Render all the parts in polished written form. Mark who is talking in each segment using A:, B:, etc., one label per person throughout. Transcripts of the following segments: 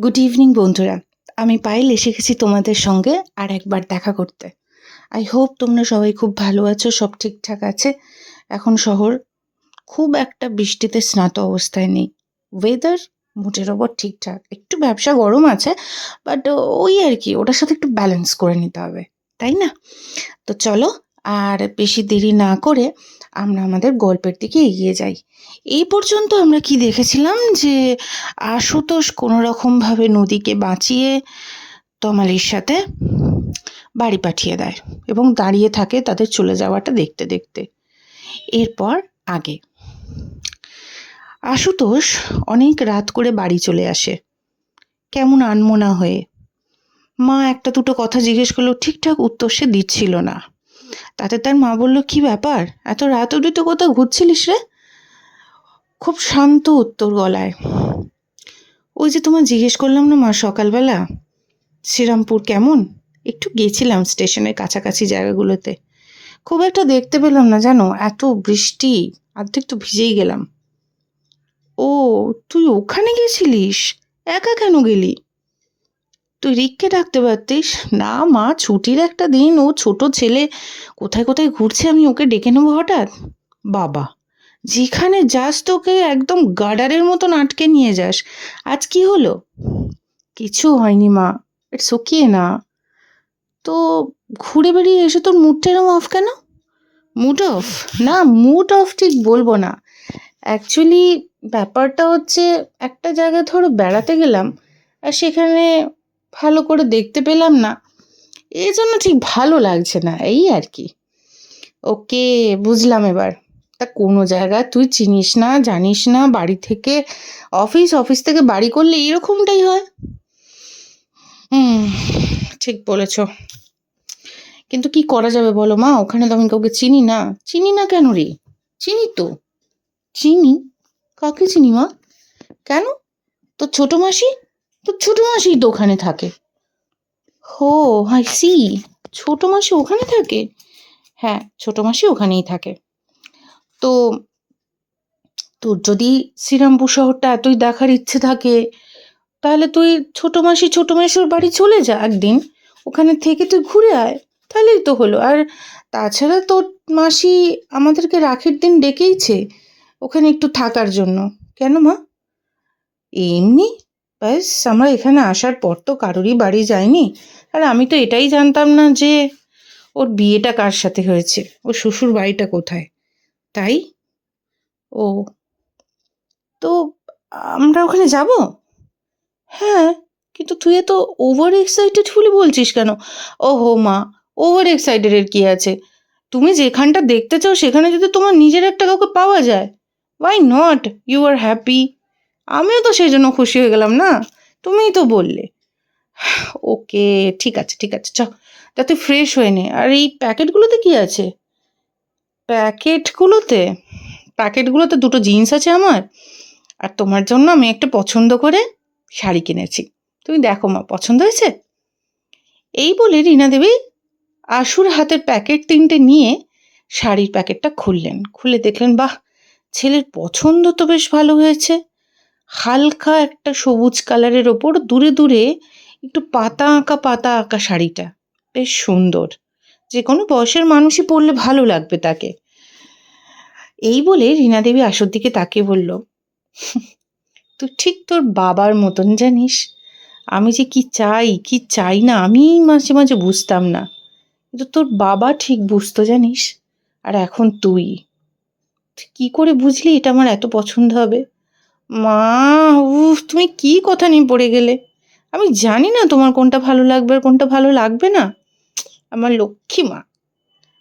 A: Good evening বন্ধুরা। আমি পায়েল এসে গেছি তোমাদের সঙ্গে আর একবার দেখা করতে। আই হোপ তোমরা সবাই খুব ভালো আছো, সব ঠিকঠাক আছে। এখন শহর খুব একটা বৃষ্টিতে স্নাত অবস্থায় নেই। ওয়েদার মোটের ওপর ঠিকঠাক, একটু ব্যবসা গরম আছে, বাট ওই আর কি, ওটার সাথে একটু ব্যালেন্স করে নিতে হবে, তাই না? তো চলো, আর বেশি দেরি না করে আমরা আমাদের গল্পের দিকে এগিয়ে যাই। এই পর্যন্ত আমরা কি দেখেছিলাম যে আশুতোষ কোনো রকমভাবে নদীকে বাঁচিয়ে তমালির সাথে বাড়ি পাঠিয়ে দেয় এবং দাঁড়িয়ে থাকে তাদের চলে যাওয়াটা দেখতে দেখতে। এরপর আগে আশুতোষ অনেক রাত করে বাড়ি চলে আসে, কেমন আনমনা হয়ে। মা একটা দুটো কথা জিজ্ঞেস করলেও ঠিকঠাক উত্তর সে দিচ্ছিল না। তাতে তার মা বলল, কি ব্যাপার, এত রাত অবধি তো কোথাও ঘুরছিলিস রে? খুব শান্ত উত্তর গলায়, ওই যে তোমার জিজ্ঞেস করলাম না মা সকালবেলা শ্রীরামপুর কেমন, একটু গেছিলাম স্টেশনের কাছাকাছি জায়গাগুলোতে, খুব একটা দেখতে পেলাম না জানো, এত বৃষ্টি, অর্ধেক তো ভিজেই গেলাম। ও, তুই ওখানে গেছিলিস? একা কেন গেলি? তুই রিককে ডাকতে পারতিস। না মা, ছুটির একটা দিন, ও ছোট ছেলে, কোথায় কোথায় ঘুরছে, আমি ওকে ডেকে নেবো হঠাৎ? বাবা, যেখানে যাস তোকে একদম গার্ডারের মতন আটকে নিয়ে যাস। আজ কি হলো? কিছু হয়নি মা, ইটস ওকে না। তো ঘুরে বেরিয়ে এসে তোর মুডটা এরম অফ কেন? Mood off? না, মুড অফ ঠিক বলবো না। অ্যাকচুয়ালি ব্যাপারটা হচ্ছে, একটা জায়গায় ধরো বেড়াতে গেলাম আর সেখানে ভালো করে দেখতে পেলাম না, এই জন্য ঠিক ভালো লাগছে না, এই আর কি। ওকে, বুঝলাম এবার। তা কোনো জায়গা তুই চিনিস না, জানিস না, বাড়ি থেকে অফিস, অফিস থেকে বাড়ি করলে এরকমটাই হয়। হুম, ঠিক বলেছ। কিন্তু কি করা যাবে বলো মা, ওখানে তো আমি কাউকে চিনি না। চিনি না কেন রে? চিনি তো। চিনি? কাকে চিনি মা? কেন? তো ছোট মাসি, তো ছোট মাসি তো ওখানে থাকে। হো, আই সি, ছোট মাসি ওখানে থাকে। হ্যাঁ, ছোট মাসি ওখানেই থাকে। তো তোর যদি শ্রীরামপুর শহরটা এতই দেখার ইচ্ছে থাকে, তাহলে তুই ছোট মাসি ছোট মেসোর বাড়ি চলে যা একদিন, ওখানে থেকে তুই ঘুরে আয়, তাহলেই তো হলো। আর তাছাড়া তোর মাসি আমাদেরকে রাখির দিন ডেকেইছে ওখানে একটু থাকার জন্য। কেন মা? এমনি, ব্যাস, আমরা এখানে আসার পর তো কারোরই বাড়ি যায়নি। আর আমি তো এটাই জানতাম না যে ওর বিয়েটা কার সাথে হয়েছে, ওর শ্বশুর বাড়িটা কোথায়, তাই। ও, তো আমরা ওখানে যাব? হ্যাঁ, কিন্তু তুই এত ওভার এক্সাইটেড ফুলি বলছিস কেন? ওহো মা, ওভার এক্সাইটেডের কি আছে? তুমি যেখানটা দেখতে চাও সেখানে যদি তোমার নিজের একটা কাউকে পাওয়া যায়, why not? You are happy, আমিও তো সেই জন্য খুশি হয়ে গেলাম না, তুমিই তো বললে। ওকে, ঠিক আছে ঠিক আছে, চ, তা তুই ফ্রেশ হয়ে নে। আর এই প্যাকেটগুলোতে কি আছে? প্যাকেটগুলোতে প্যাকেটগুলোতে দুটো জিন্স আছে আমার, আর তোমার জন্য আমি একটা পছন্দ করে শাড়ি কিনেছি। তুমি দেখো মা, পছন্দ হয়েছে? এই বলে রীনা দেবী আশুর হাতের প্যাকেট তিনটে নিয়ে শাড়ির প্যাকেটটা খুললেন। খুলে দেখলেন, বাহ, ছেলের পছন্দ তো বেশ ভালো হয়েছে। হালকা একটা সবুজ কালারের ওপর দূরে দূরে একটু পাতা আঁকা শাড়িটা বেশ সুন্দর, যে কোনো বয়সের মানুষই পরলে ভালো লাগবে তাকে। এই বলে রীনা দেবী আশুর দিকে তাকিয়ে বলল, তুই ঠিক তোর বাবার মতন জানিস। আমি যে কি চাই কি চাই না আমি মাঝে মাঝে বুঝতাম না, কিন্তু তোর বাবা ঠিক বুঝতো জানিস। আর এখন তুই কি করে বুঝলি এটা আমার এত পছন্দ হবে? মা, উফ, তুমি কি কথা নিয়ে পড়ে গেলে? আমি জানি না তোমার কোনটা ভালো লাগবে আর কোনটা ভালো লাগবে না। আমার লক্ষ্মী মা,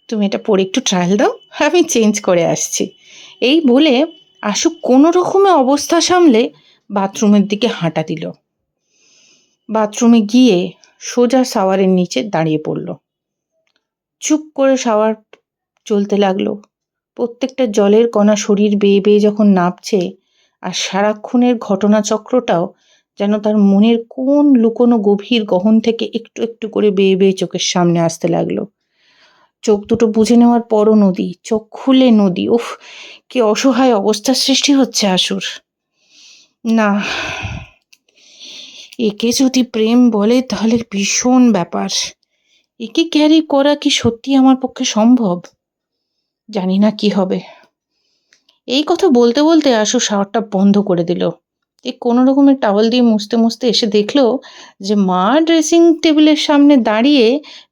A: তুমি এটা পরে একটু ট্রায়াল দাও, আমি চেঞ্জ করে আসছি। এই বলে আশু কোনো রকমে অবস্থা সামলে বাথরুমের দিকে হাঁটা দিল। বাথরুমে গিয়ে সোজা শাওয়ারের নিচে দাঁড়িয়ে পড়ল। চুপ করে শাওয়ার চলতে লাগলো। প্রত্যেকটা জলের কণা শরীর বেয়ে বেয়ে যখন নামছে, আর সারাক্ষণের ঘটনাচক্রটাও যেন তার মনের কোন লুকোনো গভীর গহন থেকে একটু একটু করে বেয়ে বেয়ে চোখের সামনে আসতে লাগলো। চোখ দুটো বুঝে নেওয়ার পরও নদী, চোখ খুলে নদী। উফ, কি অসহায় অবস্থার সৃষ্টি হচ্ছে আশুর। না, একে যদি প্রেম বলে তাহলে ভীষণ ব্যাপার। একে ক্যারি করা কি সত্যি আমার পক্ষে সম্ভব? জানি না কি হবে। এই কথা বলতে বলতে আশু শাওয়ারটা বন্ধ করে দিল। কোনো রকমের টাওয়াল দিয়ে মুছতে মুছতে এসে দেখলো যে মা ড্রেসিং টেবিলের সামনে দাঁড়িয়ে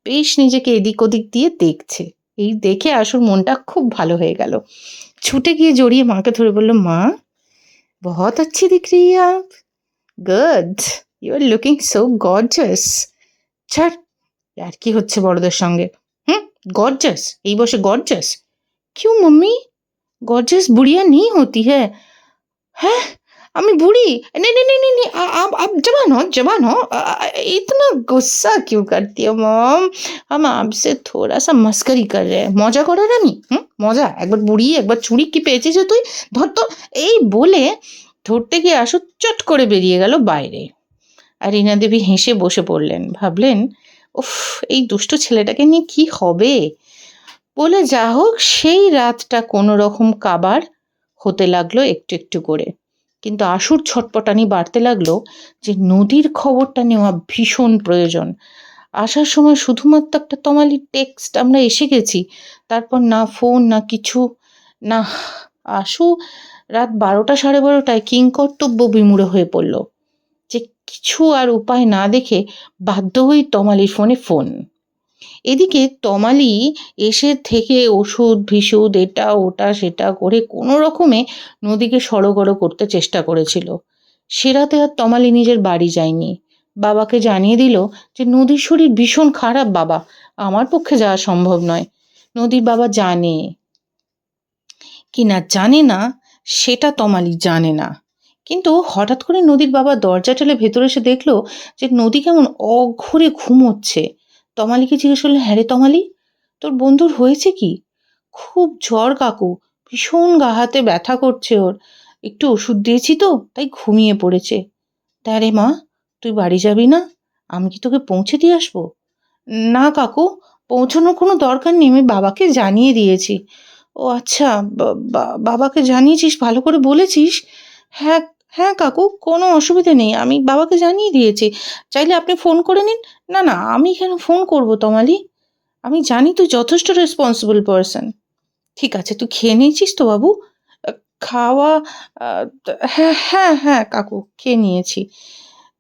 A: বেশ নিজেকে এদিক ওদিক দিয়ে দেখছে। এই দেখে আশুর মনটা খুব ভালো হয়ে গেল। ছুটে গিয়ে জড়িয়ে মাকে ধরে বলল, মা, বহুত अच्छी दिख रही है आप। Good, you are looking so gorgeous. ছাড়, আর কি হচ্ছে বড়দের সঙ্গে? গর্জাস? এই বসে গর্জাস? क्यों मम्मी, गॉर्जियस बुढ़िया नहीं होती है? हैं? আমি বুড়ি? नहीं नहीं नहीं नहीं नहीं, आप जवान हो, जवान हो। इतना गुस्सा क्यों करती हो मॉम? हम आपसे थोड़ा सा मस्करी कर रहे हैं। মজা করার আমি? মজা? একবার বুড়ি একবার চুড়ি, কি পেয়েছিস তুই? ধর তো। এই বলে ধরতে গিয়ে আসু চট করে বেরিয়ে গেল বাইরে। আর রীনা দেবী হেসে বসে পড়লেন। ভাবলেন, উফ, এই দুষ্ট ছেলেটাকে নিয়ে কি হবে? বলে যা হোক, সেই রাতটা কোনো রকম কাবার হতে লাগলো একটু একটু করে। কিন্তু আশুর ছটপটানি বাড়তে লাগলো যে নদীর খবরটা নেওয়া ভীষণ প্রয়োজন। আসার সময় শুধুমাত্র একটা তমালির টেক্সট, আমরা এসে গেছি, তারপর না ফোন না কিছু না। আশু রাত 12টা 12:30টায় কিংকর্তব্য বিমূঢ় হয়ে পড়ল। যে কিছু আর উপায় না দেখে বাধ্য হয়ে তমালির ফোনে ফোন। এদিকে তমালি এসে থেকে ওষুধ ভিষুধ এটা ওটা সেটা করে কোনো রকমে নদীকে সড়গড় করতে চেষ্টা করেছিল। সে রাতে আর তমালি নিজের বাড়ি যায়নি। বাবাকে জানিয়ে দিল যে নদীর শরীর ভীষণ খারাপ বাবা, আমার পক্ষে যাওয়া সম্ভব নয়। নদীর বাবা জানে কি না জানে না সেটা তমালি জানে না, কিন্তু হঠাৎ করে নদীর বাবা দরজা ঠেলে ভেতরে এসে দেখলো যে নদী কেমন অঘোরে ঘুমোচ্ছে। তমালিকে জিজ্ঞেস করলেন, হ্যাঁ রে তমালি, তোর বন্ধুর হয়েছে কি? খুব জ্বর কাকু, ভীষণ গা হাতে ব্যথা করছে ওর, একটু ওষুধ দিয়েছি তো তাই ঘুমিয়ে পড়েছে। তা রে মা, তুই বাড়ি যাবি না? আমি কি তোকে পৌঁছে দিয়ে আসবো? না কাকু, পৌঁছানোর কোনো দরকার নেই, আমি বাবাকে জানিয়ে দিয়েছি। ও আচ্ছা, বাবাকে জানিয়েছিস, ভালো করে বলেছিস? হ্যাঁ হ্যাঁ কাকু, কোনো অসুবিধে নেই, আমি বাবাকে জানিয়ে দিয়েছি, চাইলে আপনি ফোন করে নিন। না না, আমি কেন ফোন করব তমালি, আমি জানি তুই যথেষ্ট রেসপন্সিবল পারসন। ঠিক আছে, তুই খেয়ে নিয়েছিস তো বাবু? খাওয়া, হ্যাঁ হ্যাঁ হ্যাঁ কাকু, খেয়ে নিয়েছি।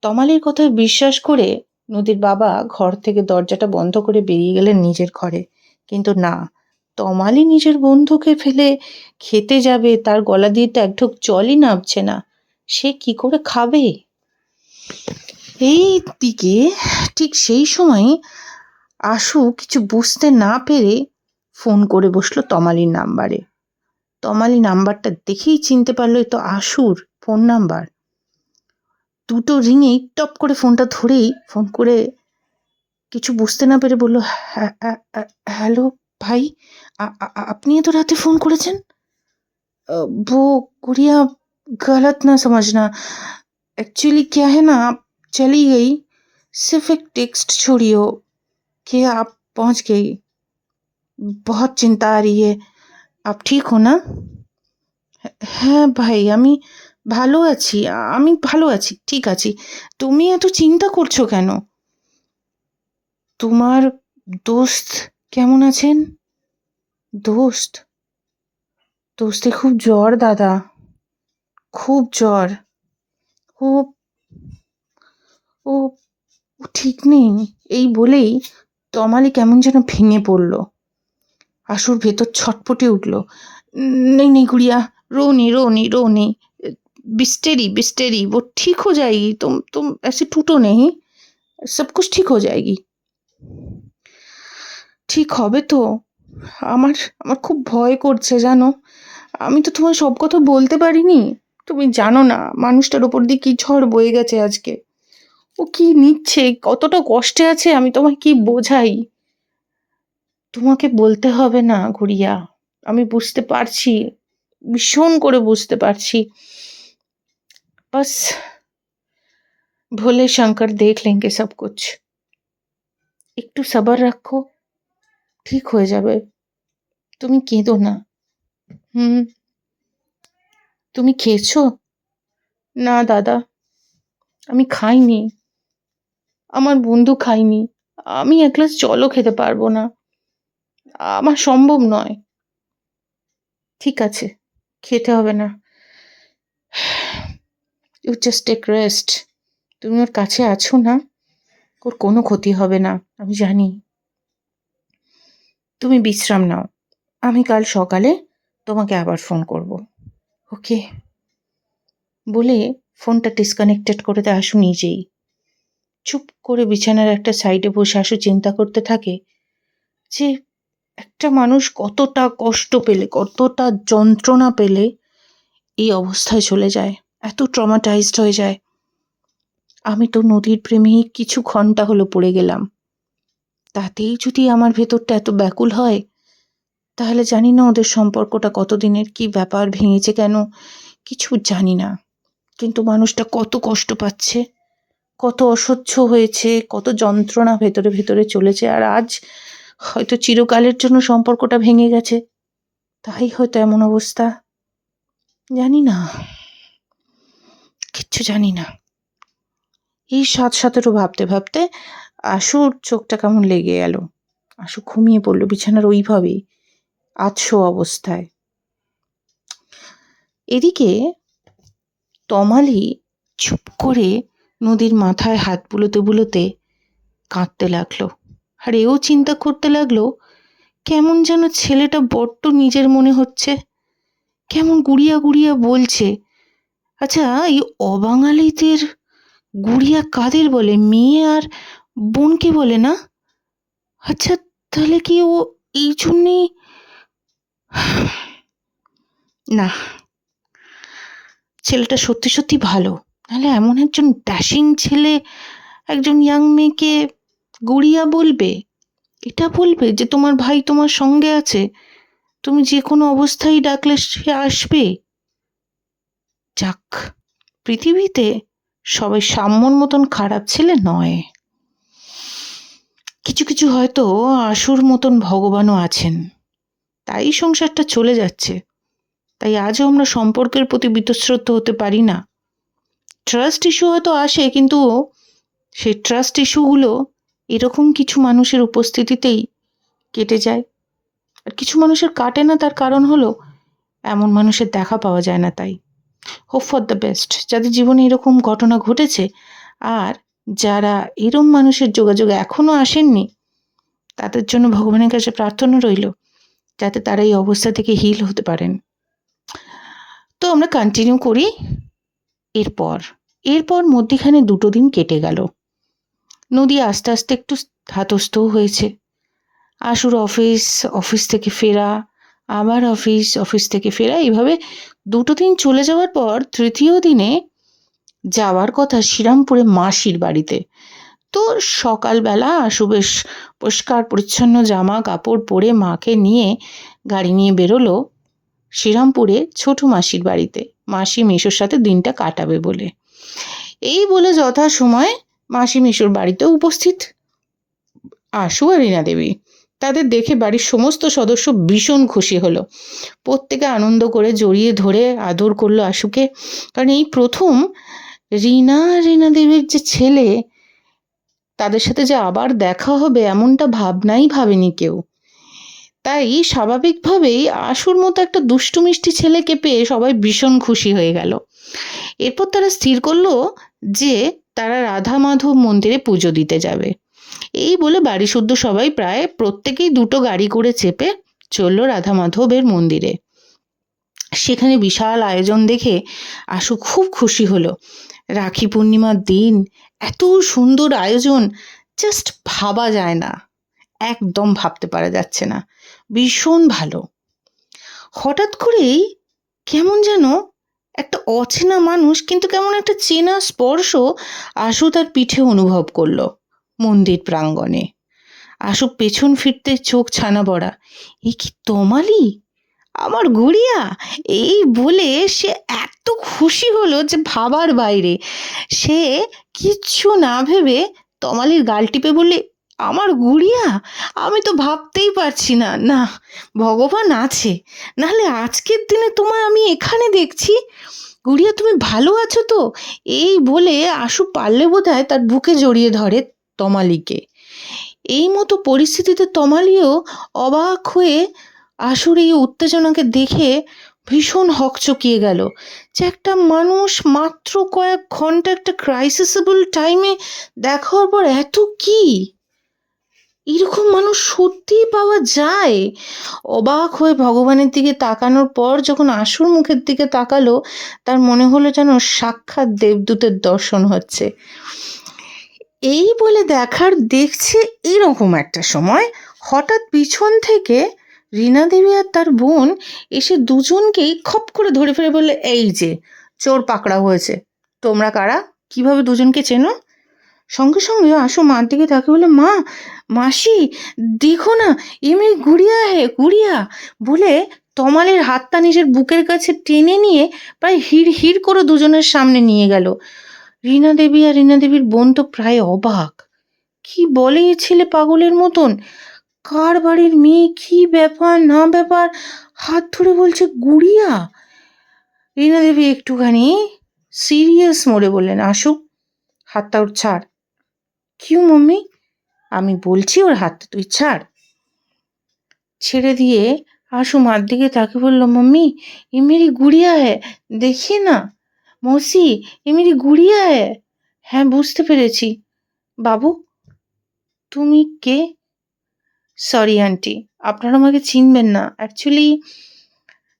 A: তমালির কথায় বিশ্বাস করে নদীর বাবা ঘর থেকে দরজাটা বন্ধ করে বেরিয়ে গেলেন নিজের ঘরে। কিন্তু না, তমালি নিজের বন্ধুকে ফেলে খেতে যাবে, তার গলা দিয়ে তো এক ঢোক জলই নামছে না, সে কি করে খাবে? এই দিকে ঠিক সেই সময় আশু কিছু বুঝতে না পেরে ফোন করে বসলো তমালির নাম্বারে। তমালি নাম্বারটা দেখেই চিনতে পারলো এ তো আশুর ফোন নাম্বার। দুটো রিংয়েই টপ করে ফোনটা ধরেই ফোন করে কিছু বুঝতে না পেরে বলল, হ্যালো ভাই, আপনি এত রাতে ফোন করেছেন? वो गुड़िया, गलत ना समझना, एक्चुअली क्या है ना, आप चली गई, सिर्फ एक टेक्स्ट छोड़ी हो कि आप पहुंच गई। बहुत चिंता आ रही है, आप ठीक हो ना? হ্যাঁ ভাই, আমি ভালো আছি, আমি ভালো আছি, ঠিক আছি। তুমি এত চিন্তা করছো কেন? তোমার দোস্ত কেমন আছেন? দোস্ত? দোস্তের খুব জ্বর দাদা, খুব জ্বর। ও ও ও ঠিক নেই। এই বলেই তমালি কেমন যেন ভেঙে পড়ল। আশুর ভেতর ছটপটে উঠল। नहीं नहीं गुड़िया, रो नहीं रो नहीं रो नहीं, बिस्टेरी बिस्टेरी, वो ठीक हो जाएगी, तुम ऐसे टूटो नहीं, सब कुछ ठीक हो जाएगी। ঠিক হবে তো? আমার আমার খুব ভয় করছে জানো। আমি তো তোমার সব কথা বলতে পারিনি। তুমি জানো না মানুষটার ওপর দিয়ে কি ঝড় বয়ে গেছে আজকে। ও কি নিচ্ছে, কতটা কষ্টে আছে, আমি তোমায় কি বোঝাই? তোমাকে বলতে হবে না গুড়িয়া, আমি বুঝতে পারছি, ভীষণ করে বুঝতে পারছি। বাস ভোলে শঙ্কর দেখ লেঙ্গে সব কুছ, একটু সবর রাখো, ঠিক হয়ে যাবে। তুমি কেঁদো না। হুম, তুমি খেয়েছো? না দাদা, আমি খাইনি। আমার বন্ধু খায়নি, আমি এক গ্লাস জলও খেতে পারবো না, আমার সম্ভব নয়। ঠিক আছে, খেতে হবে না, ইউ জাস্ট টেক রেস্ট। তুমি ওর কাছে আছো না, ওর কোনো ক্ষতি হবে না, আমি জানি। তুমি বিশ্রাম নাও, আমি কাল সকালে তোমাকে আবার ফোন করব, ওকে? বলে ফোনটা ডিসকানেক্টেড করে দেয় আশু নিজেই। চুপ করে বিছানার একটা সাইডে বসে আশু চিন্তা করতে থাকে যে একটা মানুষ কতটা কষ্ট পেলে, কতটা যন্ত্রণা পেলে এই অবস্থায় চলে যায়, এত ট্রমাটাইজড হয়ে যায়। আমি তো নদীর প্রেমে কিছু ঘন্টা হলো পড়ে গেলাম, তাতেই যদি আমার ভেতরটা এত ব্যাকুল হয়, তাহলে জানি না ওদের সম্পর্কটা কতদিনের, কি ব্যাপার, ভেঙেছে কেন, কিছু জানি না। কিন্তু মানুষটা কত কষ্ট পাচ্ছে, কত অসহ্য হয়েছে, কত যন্ত্রণা ভেতরে ভেতরে চলেছে, আর আজ হয়তো চিরকালের জন্য সম্পর্কটা ভেঙে গেছে, তাই হয়তো এমন অবস্থা। জানি না, কিচ্ছু জানি না। এই ৭-১৭ ভাবতে ভাবতে আশুর চোখটা কেমন লেগে গেল। আশু ঘুমিয়ে পড়ল বিছানার ওইভাবেই, আধশো অবস্থায়। এদিকে তমালি চুপ করে নদীর মাথায় হাত বুলোতে বুলোতে কাঁদতে লাগলো। আর এও চিন্তা করতে লাগলো, কেমন যেন ছেলেটা বড্ড নিজের মনে হচ্ছে, কেমন গুড়িয়া গুড়িয়া বলছে। আচ্ছা, এই অবাঙালিদের গুড়িয়া কাদের বলে? মেয়ে আর বোনকে বলে না? আচ্ছা, তাহলে কি ও এই জন্যেই? না, ছেলেটা সত্যি সত্যি ভালো, নাহলে এমন একজন ড্যাশিং ছেলে একজন ইয়াং মেয়েকে গুড়িয়া বলবে? এটা বলবে যে তোমার ভাই তোমার সঙ্গে আছে, তুমি যে কোনো অবস্থায় ডাকলে সে আসবে? যাক, পৃথিবীতে সবাই সাম্যর মতন খারাপ ছেলে নয়। কিছু কিছু হয়তো আশুর মতন ভগবানও আছেন, তাই সংসারটা চলে যাচ্ছে। তাই আজও আমরা সম্পর্কের প্রতি বীতশ্রদ্ধ হতে পারি না। ট্রাস্ট ইস্যু হয়তো আসে, কিন্তু সেই ট্রাস্ট ইস্যুগুলো এরকম কিছু মানুষের উপস্থিতিতেই কেটে যায়। আর কিছু মানুষের কাটে না, তার কারণ হলো এমন মানুষের দেখা পাওয়া যায় না। তাই হোপ ফর দ্য বেস্ট যাদের জীবনে এরকম ঘটনা ঘটেছে, আর যারা এরম মানুষের যোগাযোগে এখনো আসেননি, তাদের জন্য ভগবানের কাছে প্রার্থনা রইল যাতে তারা এই অবস্থা থেকে হিল হতে পারেন। তো আমরা কন্টিনিউ করি। এরপর মধ্যিখানে 2 দিন কেটে গেল। নদী আস্তে আস্তে একটু ধাতস্থও হয়েছে। আশুর অফিস থেকে ফেরা, আবার অফিস থেকে ফেরা, এইভাবে 2 দিন চলে যাওয়ার পর তৃতীয় দিনে যাওয়ার কথা শ্রীরামপুরে মাসির বাড়িতে। তো সকালবেলা আশু বেশ পরিষ্কার পরিচ্ছন্ন জামা কাপড় পরে মাকে নিয়ে গাড়ি নিয়ে বেরোলো শ্রীরামপুরে ছোট মাসির বাড়িতে, মাসি মেশোর সাথে দিনটা কাটাবে বলে। এই বলে যথাসময়ে মাসি মেশোর বাড়িতে উপস্থিত আশু আর রীনা দেবী। তাদের দেখে বাড়ির সমস্ত সদস্য ভীষণ খুশি হলো। প্রত্যেকে আনন্দ করে জড়িয়ে ধরে আদর করলো আশুকে, কারণ এই প্রথম রীনা দেবীর যে ছেলে, তাদের সাথে যে আবার দেখা হবে এমনটা ভাবনাই ভাবেনি কেউ। তাই স্বাভাবিকভাবেই আশুর মতো একটা দুষ্টু মিষ্টি ছেলেকে পেয়ে সবাই ভীষণ খুশি হয়ে গেল। এরপর তারা স্থির করলো যে তারা রাধা মাধব মন্দিরে পুজো দিতে যাবে। এই বলে বাড়ি শুদ্ধ সবাই প্রায় প্রত্যেকেই 2টো গাড়ি করে চেপে চলল রাধা মাধবের মন্দিরে। সেখানে বিশাল আয়োজন দেখে আশু খুব খুশি হলো। রাখি পূর্ণিমার দিন এত সুন্দর আয়োজন জাস্ট ভাবা যায় না, একদম ভাবতে পারা যাচ্ছে না, ভীষণ ভালো। হঠাৎ করেই কেমন যেন একটা অচেনা মানুষ, কিন্তু কেমন একটা চেনা স্পর্শ আশু তার পিঠে অনুভব করলো মন্দির প্রাঙ্গণে। আশু পেছন ফিরতে চোখ ছানা বড়া, এ কি তমালি, আমার গুড়িয়া! এই বলে সে এত খুশি হলো যে ভাবার বাইরে। সে কিচ্ছু না ভেবে তমালির গাল টিপে বললে, আমার গুড়িয়া! আমি তো ভাবতেই পারছি না, না ভগবান আছে, নাহলে আজকের দিনে তোমায় আমি এখানে দেখছি। গুড়িয়া, তুমি ভালো আছো তো? এই বলে আশু পারলে বোধহয় তার বুকে জড়িয়ে ধরে তমালিকে। এই মতো পরিস্থিতিতে তমালিও অবাক হয়ে আশুর এই উত্তেজনাকে দেখে ভীষণ হকচকিয়ে গেল, যে একটা মানুষ মাত্র কয়েক ঘন্টা একটা ক্রাইসিসেবল টাইমে দেখা হওয়ার পর এত কি, এরকম মানুষ সত্যিই পাওয়া যায়? অবাক হয়ে ভগবানের দিকে তাকানোর পর যখন আশুর মুখের দিকে তাকালো, তার মনে হলো যেন সাক্ষাৎ দেবদূতের দর্শন হচ্ছে। এই বলে দেখছে এরকম একটা সময় হঠাৎ পিছন থেকে রীনা দেবী আর তার বোন এসে দুজনকেই খপ করে ধরে ফেলে বললে, এই যে চোর পাকড়াও হয়েছে, তোমরা কারা, কিভাবে দুজনকে চেনো? সঙ্গে সঙ্গে আশু মার দিকে তাকে বলে, মা, মাসি, দেখো না, এ মেয়ে গুড়িয়া গুড়িয়া বলে তমালের হাতটা নিজের বুকের কাছে টেনে নিয়ে প্রায় হিড় হিড় করে দুজনের সামনে নিয়ে গেল। রীনা দেবী আর রীনা দেবীর বোন তো প্রায় অবাক, কি বলে এ ছেলে পাগলের মতন, কার বাড়ির মেয়ে, কি ব্যাপার না ব্যাপার, হাত ধরে বলছে গুড়িয়া। রীনা দেবী একটুখানি সিরিয়াস মোড়ে বললেন, আশু, হাতটা ওর ছাড়। কিউ মম্মি? আমি বলছি ওর হাতটা তুই ছাড়। ছেড়ে দিয়ে আশু মার দিকে তাকে বলল, মম্মি, এ মেরি গুড়িয়া হ্যাঁ, দেখিয়ে না। মৌসি, এ মেরি গুড়িয়া হ্যাঁ। হ্যাঁ, বুঝতে পেরেছি। বাবু, তুমি কে? সরি আন্টি, আপনারা আমাকে চিনবেন না। অ্যাকচুয়ালি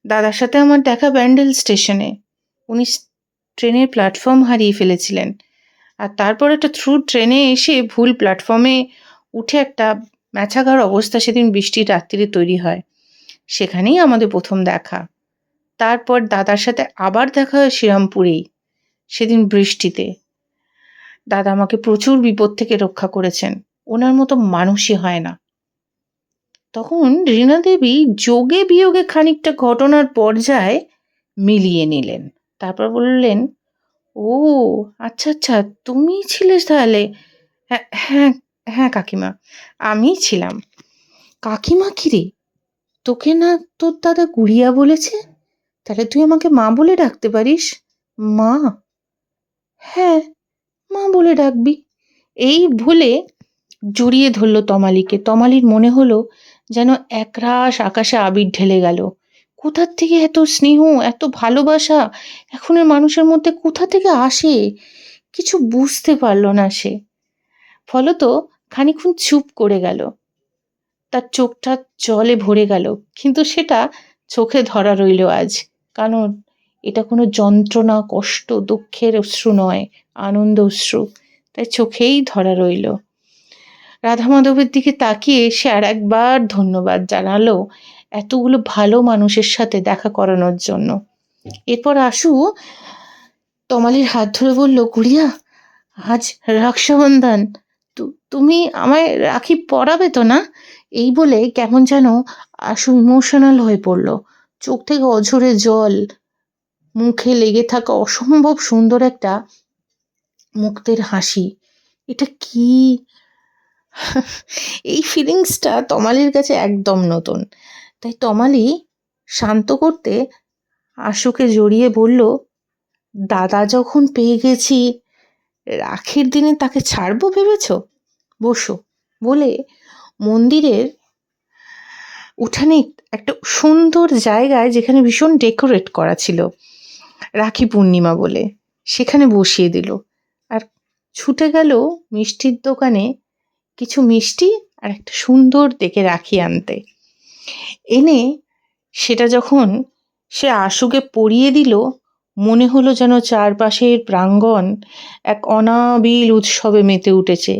A: দাদার সাথে আমার দেখা ব্যান্ডেল স্টেশনে। উনি ট্রেনের প্ল্যাটফর্ম হারিয়ে ফেলেছিলেন, আর তারপর একটা থ্রু ট্রেনে এসে ভুল প্ল্যাটফর্মে উঠে একটা ম্যাছাঘার অবস্থা সেদিন বৃষ্টির রাত্রিরে তৈরি হয়। সেখানেই আমাদের প্রথম দেখা। তারপর দাদার সাথে আবার দেখা হয় শ্রীরামপুরেই, সেদিন বৃষ্টিতে। দাদা আমাকে প্রচুর বিপদ থেকে রক্ষা করেছেন, ওনার মতো মানুষই হয় না। তখন রীনা দেবী যোগে বিয়োগে খানিকটা ঘটনার পর্যায় মিলিয়ে নিলেন, তারপর বললেন, ও আচ্ছা আচ্ছা, তুমি ছিলে তাহলে। হ্যাঁ হ্যাঁ হ্যাঁ কাকিমা, আমিই ছিলাম। কাকিমা কিরে, তোকে না তোর দাদা গুড়িয়া বলেছে? তাহলে তুই আমাকে মা বলে ডাকতে পারিস। মা? হ্যাঁ, মা বলে ডাকবি। এই বলে জড়িয়ে ধরল তমালিকে। তমালির মনে হলো যেন একরাশ আকাশে আবির ঢেলে গেল। কোথার থেকে এত স্নেহ, এত ভালোবাসা এখনের মানুষের মধ্যে কোথা থেকে আসে? কিছু বুঝতে পারল না সে। ফলত খানিকক্ষণ চুপ করে গেল। তার চোখটা জলে ভরে গেল, কিন্তু সেটা চোখে ধরা রইল আজ। কারণ এটা কোনো যন্ত্রণা, কষ্ট, দুঃখের অশ্রু নয়, আনন্দ অশ্রু, তাই চোখেই ধরা রইল। রাধা মাধবের দিকে তাকিয়ে সে আর একবার ধন্যবাদ জানালো এতগুলো ভালো মানুষের সাথে দেখা করানোর জন্য। এরপর আশু তমালির হাত ধরে বলল, গুড়িয়া, আজ রক্ষাবন্ধন, তুমি আমায় রাখি পরাবে তো না? এই বলে কেমন যেন আশু ইমোশনাল হয়ে পড়ল। চোখ থেকে অঝরে জল, মুখে লেগে থাকা অসম্ভব সুন্দর একটা মুক্তের হাসি। এটা কি? এই ফিলিংসটা তমালির কাছে একদম নতুন। তাই তমালি শান্ত করতে আশুকে জড়িয়ে বলল, দাদা যখন পেয়ে গেছি, রাখির দিনে তাকে ছাড়বো ভেবেছ? বসো। বলে মন্দিরের উঠানে একটা সুন্দর জায়গায়, যেখানে ভীষণ ডেকোরেট করা ছিল রাখি পূর্ণিমা বলে, সেখানে বসিয়ে দিল। আর ছুটে গেল মিষ্টির দোকানে কিছু মিষ্টি আর একটা সুন্দর দেখে রাখি আনতে। এনে সেটা যখন সে আশুকে পরিয়ে দিল, মনে হলো যেন চারপাশের প্রাঙ্গণ এক অনাবিল উৎসবে মেতে উঠেছে,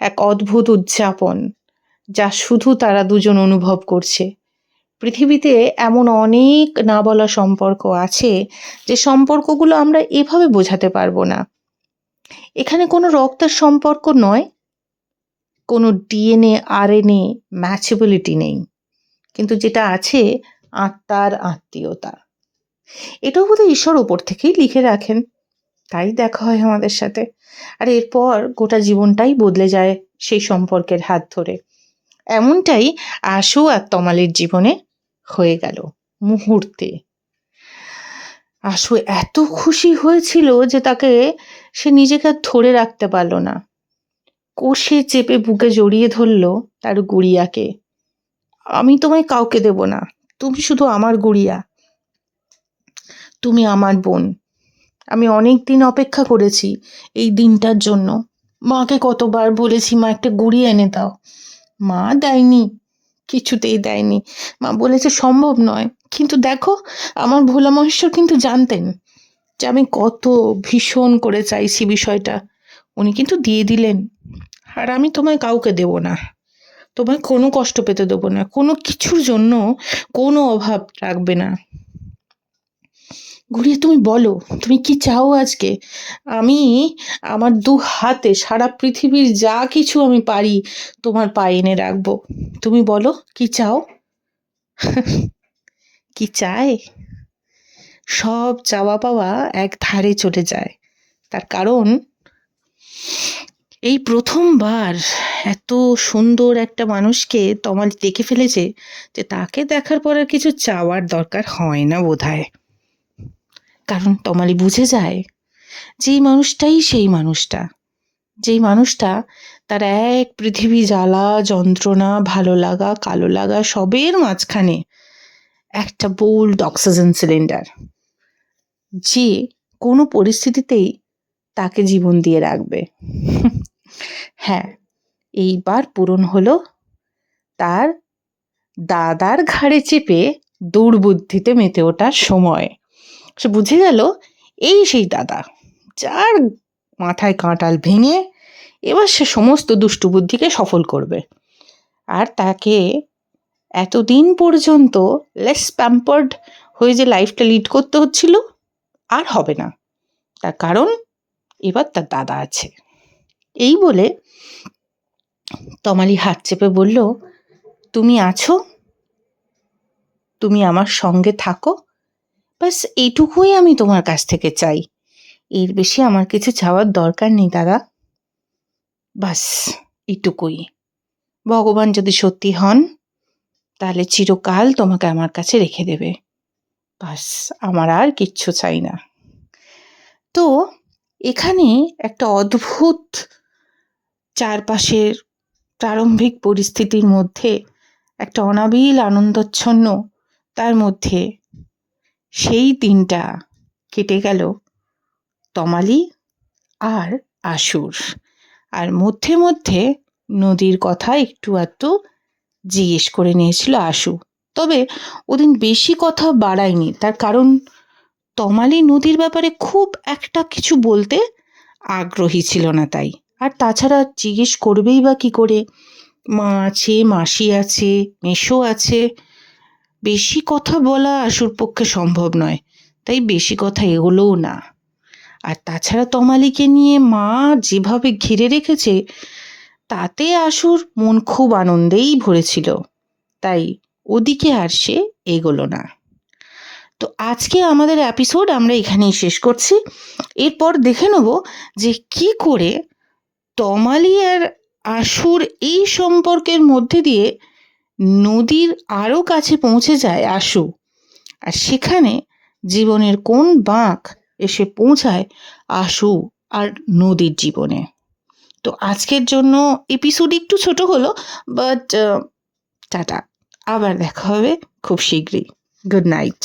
A: এক অদ্ভুত উদযাপন, যা শুধু তারা দুজন অনুভব করছে। পৃথিবীতে এমন অনেক না বলা সম্পর্ক আছে, যে সম্পর্কগুলো আমরা এভাবে বোঝাতে পারবো না। এখানে কোনো রক্তের সম্পর্ক নয়, কোনো ডিএনএ আরএনএ ম্যাচেবিলিটি নেই, কিন্তু যেটা আছে আত্মার আত্মীয়তা। এটাও বোধহয় ঈশ্বর ওপর থেকেই লিখে রাখেন, তাই দেখা হয় আমাদের সাথে। আর এরপর গোটা জীবনটাই বদলে যায় সেই সম্পর্কের হাত ধরে। এমনটাই আশু আর তমালির জীবনে হয়ে গেল মুহূর্তে। আশু এত খুশি হয়েছিল যে তাকে সে নিজেকে আর ধরে রাখতে পারল না। কষে চেপে বুকে জড়িয়ে ধরল তার গুড়িয়াকে। আমি তোমায় কাউকে দেব না, তুমি শুধু আমার গুড়িয়া, তুমি আমার বোন। আমি অনেক দিন অপেক্ষা করেছি এই দিনটার জন্য। মাকে কতবার বলেছি মা একটা গুড়িয়া এনে দাও, মা দেয়নি, কিছুতেই দেয়নি। মা বলেছে সম্ভব নয়। কিন্তু দেখো, আমার ভোলা মহেশ্বর কিন্তু জানতেন যে আমি কত ভীষণ করে চাইছি বিষয়টা। উনি কিন্তু দিয়ে দিলেন। আর আমি তোমায় কাউকে দেব না, তোমায় কোনো কষ্ট পেতে দেবো না, কোনো কিছুর জন্য কোনো অভাব রাখবে না। গুড়িয়া তুমি বলো, তুমি কি চাও আজকে? আমি আমার দু হাতে সারা পৃথিবীর যা কিছু আমি পারি তোমার পায়ে এনে রাখবো। তুমি বলো কি চাও? কি চায়? সব চাওয়া পাওয়া এক ধারে চলে যায়। তার কারণ এই প্রথমবার এত সুন্দর একটা মানুষকে তমালি দেখে ফেলেছে যে তাকে দেখার পর আর কিছু চাওয়ার দরকার হয় না বোধহয়। কারণ তমালি বুঝে যায় যেই মানুষটাই সেই মানুষটা, যেই মানুষটা তার এক পৃথিবী জ্বালা যন্ত্রণা ভালো লাগা কালো লাগা সবের মাঝখানে একটা বোল্ড অক্সিজেন সিলিন্ডার, যে কোনো পরিস্থিতিতেই তাকে জীবন দিয়ে রাখবে। হ্যাঁ, এইবার পূরণ হলো তার দাদার ঘাড়ে চেপে দুর্বুদ্ধিতে মেতে ওঠার সময়। সে বুঝে গেল এই সেই দাদা যার মাথায় কাঁটাল ভেঙে এবার সে সমস্ত দুষ্টু বুদ্ধিকে সফল করবে। আর তাকে এতদিন পর্যন্ত লেস প্যাম্পার্ড হয়ে যে লাইফটা লিড করতে হচ্ছিল আর হবে না, তার কারণ এবার তার দাদা আছে। এই বলে তমালি হাত চেপে বলল, তুমি আছো, তুমি আমার সঙ্গে থাকো, ব্যাস এইটুকুই আমি তোমার কাছ থেকে চাই। এর বেশি আমার কিছু চাওয়ার দরকার নেই দাদা, বাস এইটুকুই। ভগবান যদি সত্যি হন তাহলে চিরকাল তোমাকে আমার কাছে রেখে দেবে, বাস আমার আর কিচ্ছু চাই না। তো এখানে একটা অদ্ভুত চারপাশের প্রারম্ভিক পরিস্থিতির মধ্যে একটা অনাবিল আনন্দচ্ছন্ন, তার মধ্যে সেই দিনটা কেটে গেল তমালি আর আশুর। আর মধ্যে মধ্যে নদীর কথা একটু আধটু জিজ্ঞেস করে নিয়েছিল আশু। তবে ওদিন বেশি কথা বাড়ায়নি, তার কারণ তমালি নদীর ব্যাপারে খুব একটা কিছু বলতে আগ্রহী ছিল না তাই। আর তাছাড়া জিজ্ঞেস করবেই বা কী করে? মা আছে, মাসি আছে, মেসো আছে, বেশি কথা বলা আশুর পক্ষে সম্ভব নয়, তাই বেশি কথা এগোলোও না। আর তাছাড়া তমালিকে নিয়ে মা যেভাবে ঘিরে রেখেছে তাতে আশুর মন খুব আনন্দেই ভরেছিল, তাই ওদিকে আর সে এগোলো না। তো আজকে আমাদের এপিসোড আমরা এখানেই শেষ করছি। এরপর দেখে নেব যে কি করে তমালি আর আশুর এই সম্পর্কের মধ্যে দিয়ে নদীর আরও কাছে পৌঁছে যায় আশু, আর সেখানে জীবনের কোন বাঁক এসে পৌঁছায় আশু আর নদীর জীবনে। তো আজকের জন্য এপিসোড একটু ছোট হলো, বাট টাটা, আবার দেখা হবে খুব শীঘ্রই। Good night.